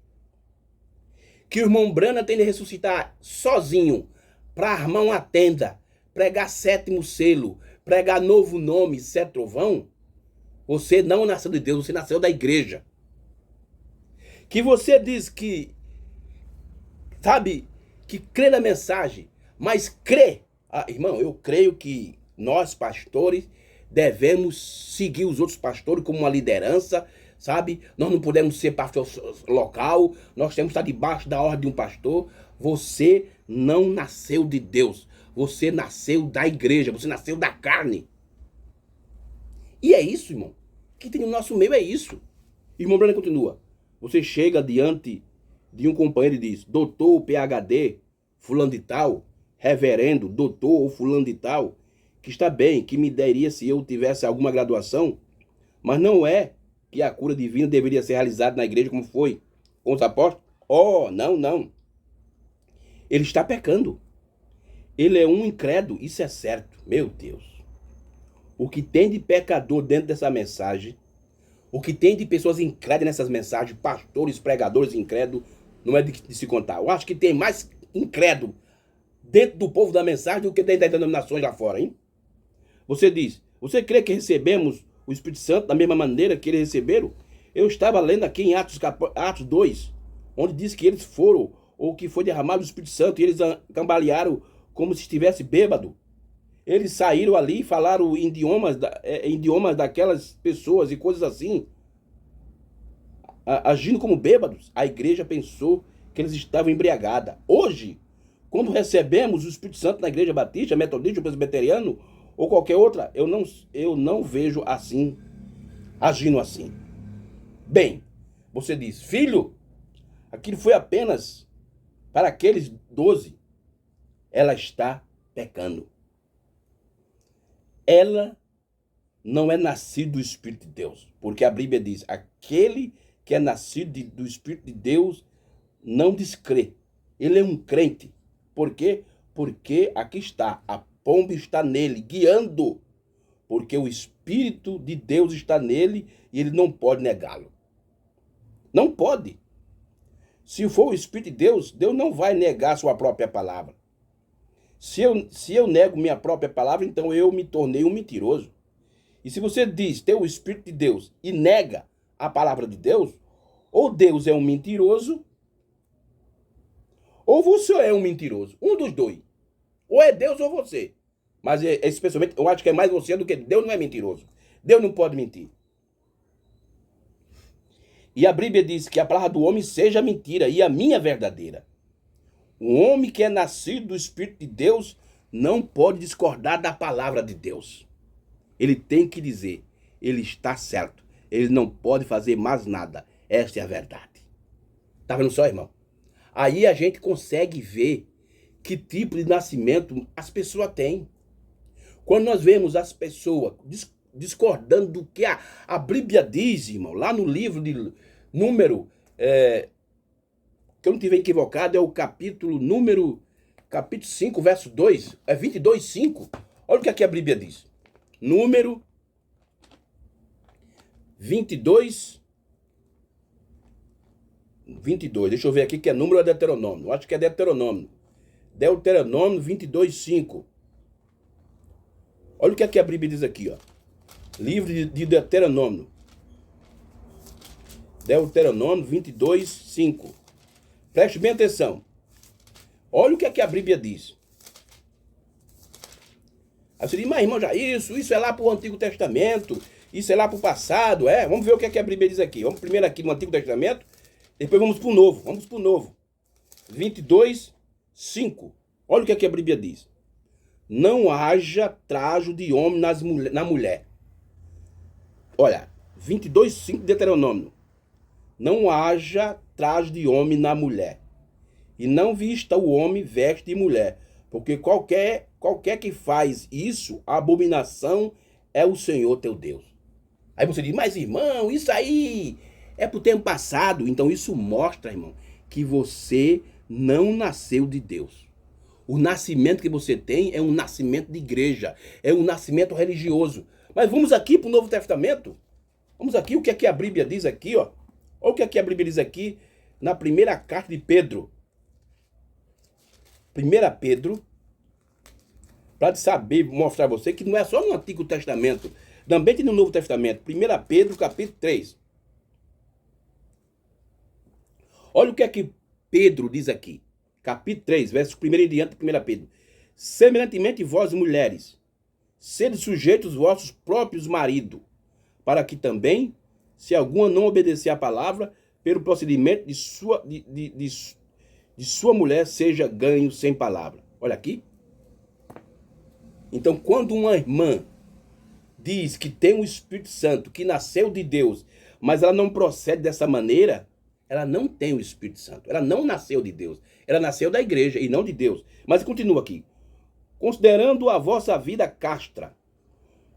que o irmão Brana tem de ressuscitar sozinho para armar uma tenda, pregar sétimo selo, pregar novo nome, sete trovão. Você não nasceu de Deus, você nasceu da igreja. Que você diz que, sabe, que crê na mensagem, mas crê. Ah, irmão, eu creio que nós, pastores, devemos seguir os outros pastores como uma liderança, sabe? Nós não podemos ser pastor local, nós temos que estar debaixo da ordem de um pastor. Você não nasceu de Deus, você nasceu da igreja, você nasceu da carne. E é isso, irmão. O que tem no nosso meio é isso. Irmão Brana continua. Você chega diante de um companheiro e diz, doutor, PhD, fulano de tal, reverendo, doutor ou fulano de tal, que está bem, que me daria se eu tivesse alguma graduação, mas não é que a cura divina deveria ser realizada na igreja como foi com os apóstolos? Oh, não, não. Ele está pecando. Ele é um incrédulo, isso é certo. Meu Deus. O que tem de pecador dentro dessa mensagem, o que tem de pessoas incrédulas nessas mensagens, pastores, pregadores incrédulos, não é de se contar. Eu acho que tem mais incrédulo dentro do povo da mensagem do que dentro das denominações lá fora, hein? Você diz, você crê que recebemos o Espírito Santo da mesma maneira que eles receberam? Eu estava lendo aqui em Atos 2, onde diz que eles foram, ou que foi derramado o Espírito Santo, e eles cambalearam como se estivesse bêbado. Eles saíram ali e falaram em idiomas daquelas pessoas e coisas assim, agindo como bêbados. A igreja pensou que eles estavam embriagados. Hoje, quando recebemos o Espírito Santo na igreja batista, metodista, presbiteriano ou qualquer outra, eu não vejo assim, agindo assim. Bem, você diz, filho, aquilo foi apenas para aqueles 12. Ela está pecando. Ela não é nascido do Espírito de Deus, porque a Bíblia diz, aquele que é nascido do Espírito de Deus não descrê. Ele é um crente. Por quê? Porque aqui está, a pomba está nele, guiando, porque o Espírito de Deus está nele e ele não pode negá-lo. Não pode. Se for o Espírito de Deus, Deus não vai negar a sua própria palavra. Se eu nego minha própria palavra, então eu me tornei um mentiroso. E se você diz ter o Espírito de Deus e nega a palavra de Deus, ou Deus é um mentiroso, ou você é um mentiroso. Um dos dois. Ou é Deus ou você. Mas especialmente, eu acho que é mais você do que Deus não é mentiroso. Deus não pode mentir. E a Bíblia diz que a palavra do homem seja mentira e a minha verdadeira. O homem que é nascido do Espírito de Deus não pode discordar da palavra de Deus. Ele tem que dizer, ele está certo. Ele não pode fazer mais nada. Esta é a verdade. Tá vendo só, irmão? Aí a gente consegue ver que tipo de nascimento as pessoas têm. Quando nós vemos as pessoas discordando do que a Bíblia diz, irmão, lá no livro de número, que eu não estiver equivocado, é o capítulo 5, verso 2, 22, 5. Olha o que aqui a Bíblia diz. Número 22, deixa eu ver aqui que é número ou é Deuteronômio. Eu acho que é Deuteronômio. Deuteronômio 22, 5. Olha o que aqui a Bíblia diz aqui, ó. Livro de Deuteronômio. Deuteronômio 22, 5. Preste bem atenção. Olha o que aqui a Bíblia diz. Aí você diz, mas irmão, já isso é lá para o Antigo Testamento, isso é lá para o passado, Vamos ver o que aqui a Bíblia diz aqui. Vamos primeiro aqui no Antigo Testamento, depois vamos para o Novo. 22, 5. Olha o que aqui a Bíblia diz. Não haja trajo de homem na mulher. Olha, 22, 5 de Deuteronômio. Não haja trajo de homem na mulher. E não vista o homem veste de mulher. Porque qualquer que faz isso, a abominação é o Senhor teu Deus. Aí você diz, mas irmão, isso aí é pro tempo passado. Então isso mostra, irmão, que você não nasceu de Deus. O nascimento que você tem é um nascimento de igreja, é um nascimento religioso. Mas vamos aqui para o Novo Testamento. Vamos aqui, o que aqui a Bíblia diz aqui, ó. Olha o que aqui a Bíblia diz aqui, na primeira carta de Pedro. 1 Pedro, para saber, mostrar a você que não é só no Antigo Testamento, também tem no Novo Testamento. 1 Pedro, capítulo 3. Olha o que aqui Pedro diz aqui. Capítulo 3, verso 1 em diante, 1 Pedro. Semelhantemente vós, mulheres, sede sujeitos aos vossos próprios maridos, para que também, se alguma não obedecer à palavra, pelo procedimento de sua mulher, seja ganho sem palavra. Olha aqui. Então, quando uma irmã diz que tem um Espírito Santo, que nasceu de Deus, mas ela não procede dessa maneira, ela não tem o Espírito Santo. Ela não nasceu de Deus. Ela nasceu da igreja e não de Deus. Mas continua aqui. Considerando a vossa vida castra,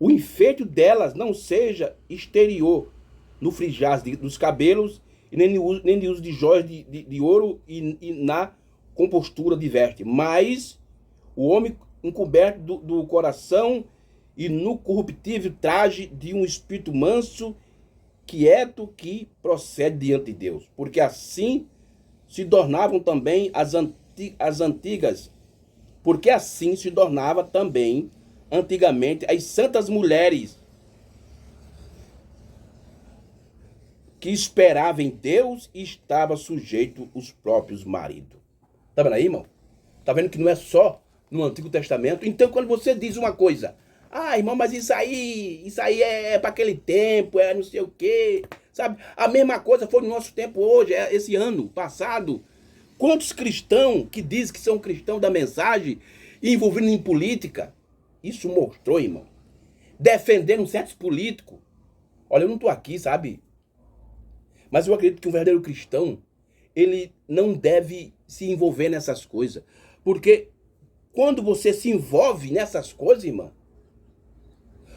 o enfeite delas não seja exterior, no frijar dos cabelos, e nem de uso de joias de ouro e na compostura de veste. Mas o homem encoberto do coração e no corruptível traje de um espírito manso, quieto, que procede diante de Deus. Porque assim se tornavam também as antigas, porque assim se tornava também antigamente as santas mulheres que esperavam em Deus e estavam sujeitos os próprios maridos. Tá vendo aí, irmão? Tá vendo que não é só no Antigo Testamento? Então, quando você diz uma coisa, irmão, mas isso aí é para aquele tempo, é não sei o quê, sabe? A mesma coisa foi no nosso tempo hoje, esse ano passado. Quantos cristãos que dizem que são cristãos da mensagem e envolvidos em política? Isso mostrou, irmão. Defendendo certos políticos. Olha, eu não estou aqui, sabe? Mas eu acredito que um verdadeiro cristão, ele não deve se envolver nessas coisas. Porque quando você se envolve nessas coisas, irmão,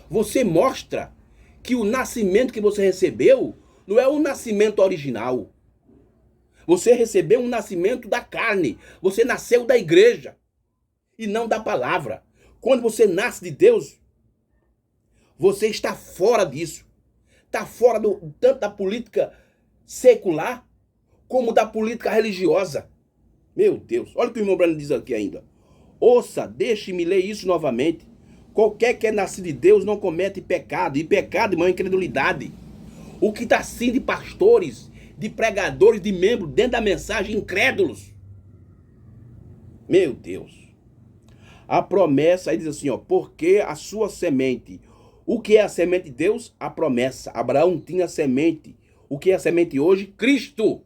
você mostra que o nascimento que você recebeu não é o nascimento original. Você recebeu um nascimento da carne. Você nasceu da igreja e não da palavra. Quando você nasce de Deus, você está fora disso. Está fora tanto da política secular como da política religiosa. Meu Deus, olha o que o irmão Brano diz aqui ainda. Ouça, deixe-me ler isso novamente. Qualquer que é nascido de Deus não comete pecado. E pecado, irmão, é incredulidade. O que está assim de pastores, de pregadores, de membros dentro da mensagem, incrédulos. Meu Deus. A promessa, aí diz assim, porque a sua semente. O que é a semente de Deus? A promessa. Abraão tinha semente. O que é a semente hoje? Cristo.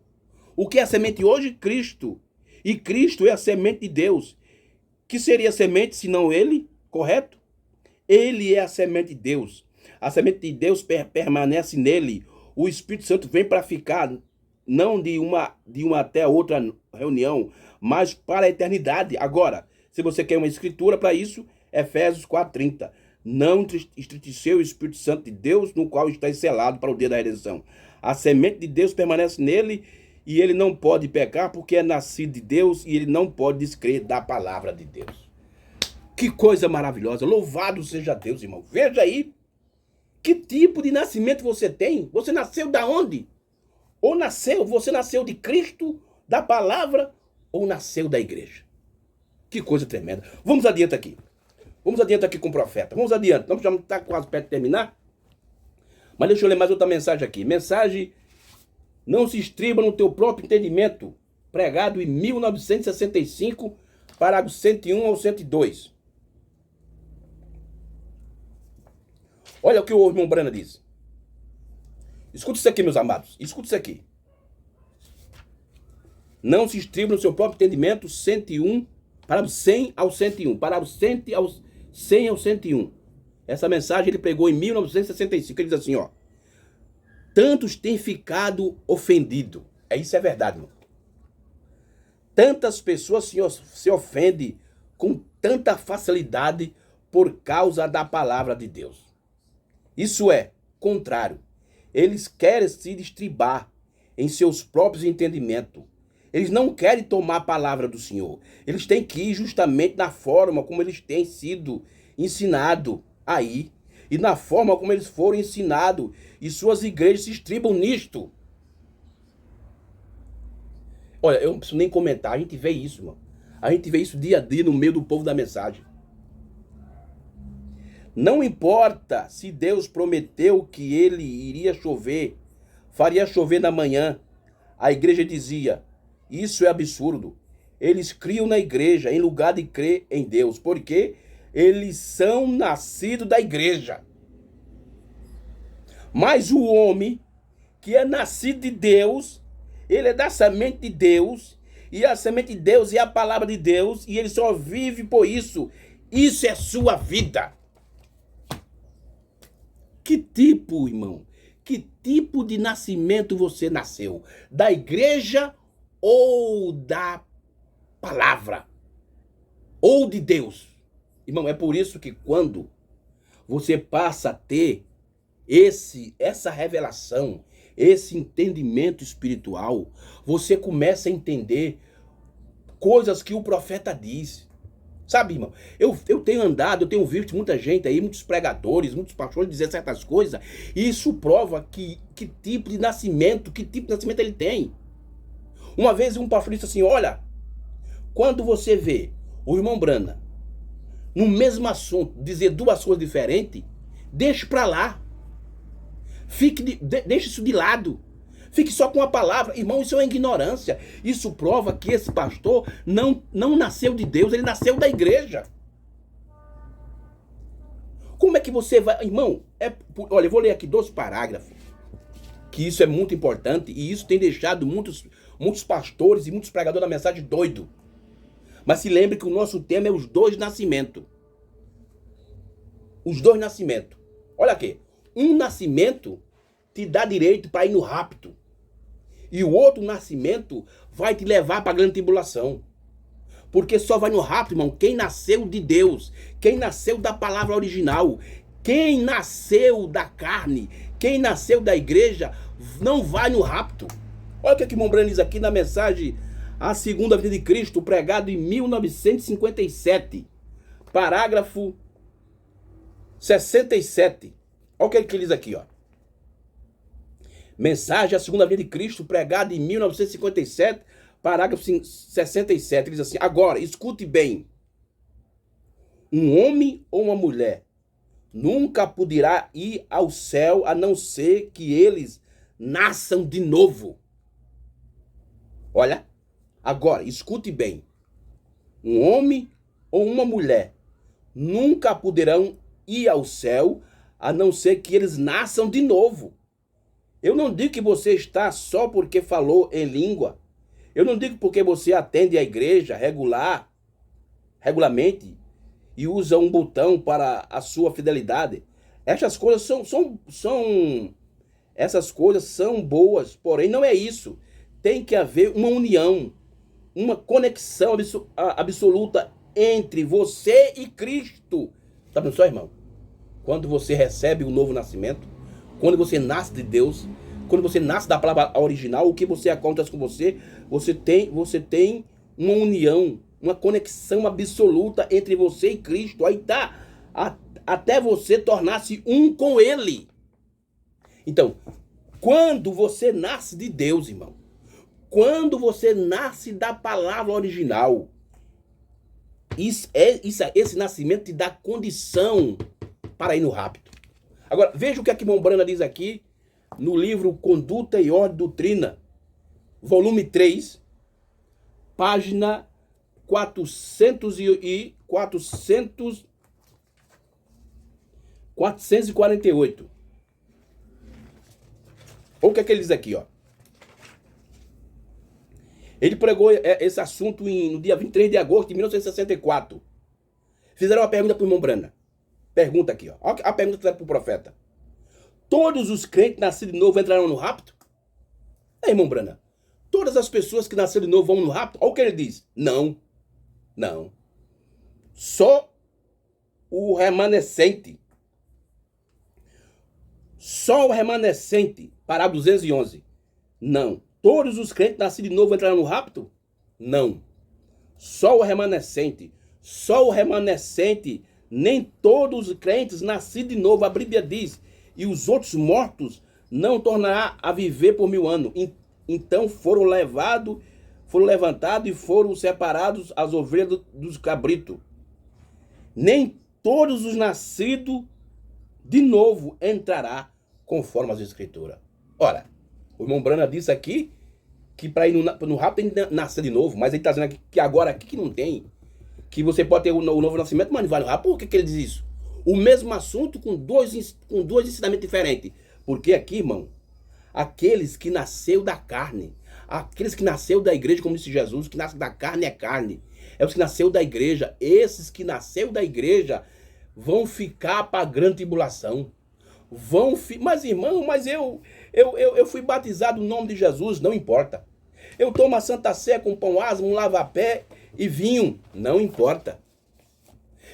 O que é a semente hoje? Cristo. E Cristo é a semente de Deus. Que seria a semente se não ele? Correto? Ele é a semente de Deus. A semente de Deus permanece nele. O Espírito Santo vem para ficar, não de uma até outra reunião, mas para a eternidade. Agora, se você quer uma escritura para isso, Efésios 4:30. Não entristeceu o Espírito Santo de Deus, no qual está selado para o dia da redenção. A semente de Deus permanece nele e ele não pode pecar porque é nascido de Deus e ele não pode descrer da palavra de Deus. Que coisa maravilhosa. Louvado seja Deus, irmão. Veja aí que tipo de nascimento você tem. Você nasceu da onde? Você nasceu de Cristo, da palavra, ou nasceu da igreja? Que coisa tremenda. Vamos adiante aqui. Vamos adiante aqui com o profeta. Vamos adiante. Nós já está quase perto de terminar. Mas deixa eu ler mais outra mensagem aqui. Mensagem: não se estriba no teu próprio entendimento. Pregado em 1965, parágrafo 101 ao 102. Olha o que o irmão Brana diz. Escuta isso aqui, meus amados. Escuta isso aqui. Não se estriba no seu próprio entendimento. 101, parágrafo 100 ao 101. Parágrafo 100 ao 101. Essa mensagem ele pregou em 1965. Ele diz assim, ó. Tantos têm ficado ofendidos. Isso é verdade, irmão. Tantas pessoas se ofendem com tanta facilidade por causa da palavra de Deus. Isso é contrário. Eles querem se estribar em seus próprios entendimentos. Eles não querem tomar a palavra do Senhor. Eles têm que ir justamente na forma como eles têm sido ensinados aí. E na forma como eles foram ensinados. E suas igrejas se estribam nisto. Olha, eu não preciso nem comentar. A gente vê isso, irmão. A gente vê isso dia a dia no meio do povo da mensagem. Não importa se Deus prometeu que ele iria chover, faria chover na manhã. A igreja dizia, isso é absurdo. Eles criam na igreja em lugar de crer em Deus, porque eles são nascidos da igreja. Mas o homem que é nascido de Deus, ele é da semente de Deus, e a semente de Deus é a palavra de Deus, e ele só vive por isso. Isso é sua vida. Que tipo, irmão? Que tipo de nascimento você nasceu? Da igreja ou da palavra? Ou de Deus? Irmão, é por isso que quando você passa a ter essa revelação, esse entendimento espiritual, você começa a entender coisas que o profeta diz. Sabe, irmão, eu tenho andado, eu tenho visto muita gente aí, muitos pregadores, muitos pastores dizer certas coisas, e isso prova que tipo de nascimento ele tem. Uma vez um pastor disse assim, olha, quando você vê o irmão Brana, no mesmo assunto, dizer duas coisas diferentes, deixe pra lá. Deixe isso de lado. Fique só com a palavra. Irmão, isso é uma ignorância. Isso prova que esse pastor não nasceu de Deus, ele nasceu da igreja. Como é que você vai... Irmão, olha, eu vou ler aqui 2 parágrafos, que isso é muito importante, e isso tem deixado muitos pastores e muitos pregadores da mensagem doido. Mas se lembre que o nosso tema é os 2 nascimentos. Os 2 nascimentos. Olha aqui. Um nascimento te dá direito para ir no rapto. E o outro nascimento vai te levar para a grande tribulação. Porque só vai no rapto, irmão, quem nasceu de Deus, quem nasceu da palavra original, quem nasceu da carne, quem nasceu da igreja, não vai no rapto. Olha o que o irmão Brana diz aqui na mensagem A Segunda Vinda de Cristo, pregado em 1957, parágrafo 67. Olha o que ele diz aqui, ó. Mensagem A Segunda Vinda de Cristo, pregada em 1957, parágrafo 67. Ele diz assim, agora, escute bem. Um homem ou uma mulher nunca poderá ir ao céu a não ser que eles nasçam de novo. Olha, agora, escute bem. Um homem ou uma mulher nunca poderão ir ao céu a não ser que eles nasçam de novo. Eu não digo que você está só porque falou em língua. Eu não digo porque você atende a igreja regularmente, e usa um botão para a sua fidelidade. Essas coisas essas coisas são boas, porém não é isso. Tem que haver uma união, uma conexão absoluta entre você e Cristo. Tá vendo só, irmão? Quando você recebe o novo nascimento, quando você nasce de Deus, quando você nasce da palavra original, o que você acontece com você? Você tem uma união, uma conexão absoluta entre você e Cristo. Aí tá, até você tornar-se um com Ele. Então, quando você nasce de Deus, irmão, quando você nasce da palavra original, esse nascimento te dá condição para ir no rapto. Agora, veja o que a Mombrana diz aqui no livro Conduta e Ordem Doutrina, volume 3, página 448. Olha o que é que ele diz aqui, ó. Ele pregou esse assunto no dia 23 de agosto de 1964. Fizeram uma pergunta para o irmão Brana. Pergunta aqui, ó. Olha a pergunta que fizeram para o profeta. Todos os crentes nascidos de novo entrarão no rapto? Irmão Brana, todas as pessoas que nasceram de novo vão no rapto? Olha o que ele diz. Não. Não. Só o remanescente. Só o remanescente. Parágrafo 211. Não. Todos os crentes nascidos de novo entrarão no rapto? Não. Só o remanescente. Só o remanescente. Nem todos os crentes nascidos de novo. A Bíblia diz. E os outros mortos não tornará a viver por 1000 anos. Então foram levantados e foram separados as ovelhas dos cabritos. Nem todos os nascidos de novo entrará conforme as escrituras. Ora, o irmão Brana disse aqui que para ir no rapto tem que nascer de novo, mas ele está dizendo que agora aqui que não tem, que você pode ter o novo nascimento, mas não vai no rapto. Por que ele diz isso? O mesmo assunto com dois ensinamentos diferentes. Porque aqui, irmão, aqueles que nasceu da carne, aqueles que nasceu da igreja, como disse Jesus, que nasce da carne é carne. É os que nasceu da igreja. Esses que nasceu da igreja vão ficar para a grande tribulação. Mas, irmão, eu fui batizado no nome de Jesus, não importa. Eu tomo a Santa Sé com pão asmo, um lava-pé e vinho, não importa.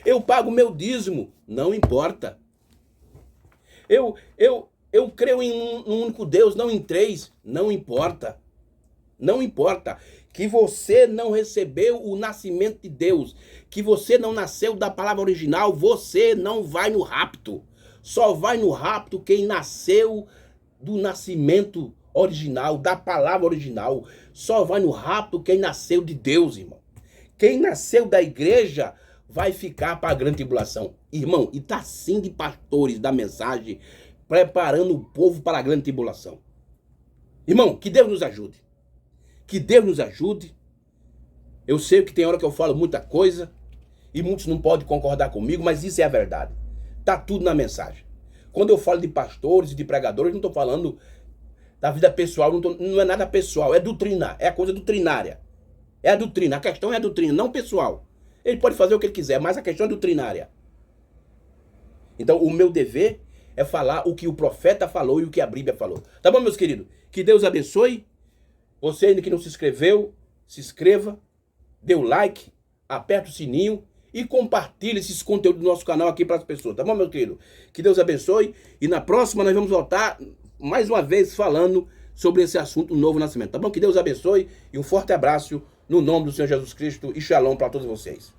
Eu pago meu dízimo, não importa. Eu creio em um único Deus, não em 3, não importa. Não importa. Que você não recebeu o nascimento de Deus, que você não nasceu da palavra original, você não vai no rapto. Só vai no rapto quem nasceu do nascimento original, da palavra original. Só vai no rapto quem nasceu de Deus, irmão. Quem nasceu da igreja vai ficar para a grande tribulação. Irmão, e tá sim de pastores da mensagem preparando o povo para a grande tribulação. Irmão, que Deus nos ajude. Que Deus nos ajude. Eu sei que tem hora que eu falo muita coisa e muitos não podem concordar comigo, mas isso é a verdade. Tá tudo na mensagem. Quando eu falo de pastores e de pregadores, não estou falando da vida pessoal, não é nada pessoal, é doutrina, é a coisa doutrinária. É a doutrina, a questão é a doutrina, não pessoal. Ele pode fazer o que ele quiser, mas a questão é doutrinária. Então, o meu dever é falar o que o profeta falou e o que a Bíblia falou. Tá bom, meus queridos? Que Deus abençoe. Você ainda que não se inscreveu, se inscreva, dê o like, aperta o sininho e compartilhe esses conteúdos do nosso canal aqui para as pessoas. Tá bom, meu querido? Que Deus abençoe. E na próxima nós vamos voltar mais uma vez falando sobre esse assunto, o novo nascimento. Tá bom? Que Deus abençoe e um forte abraço no nome do Senhor Jesus Cristo e shalom para todos vocês.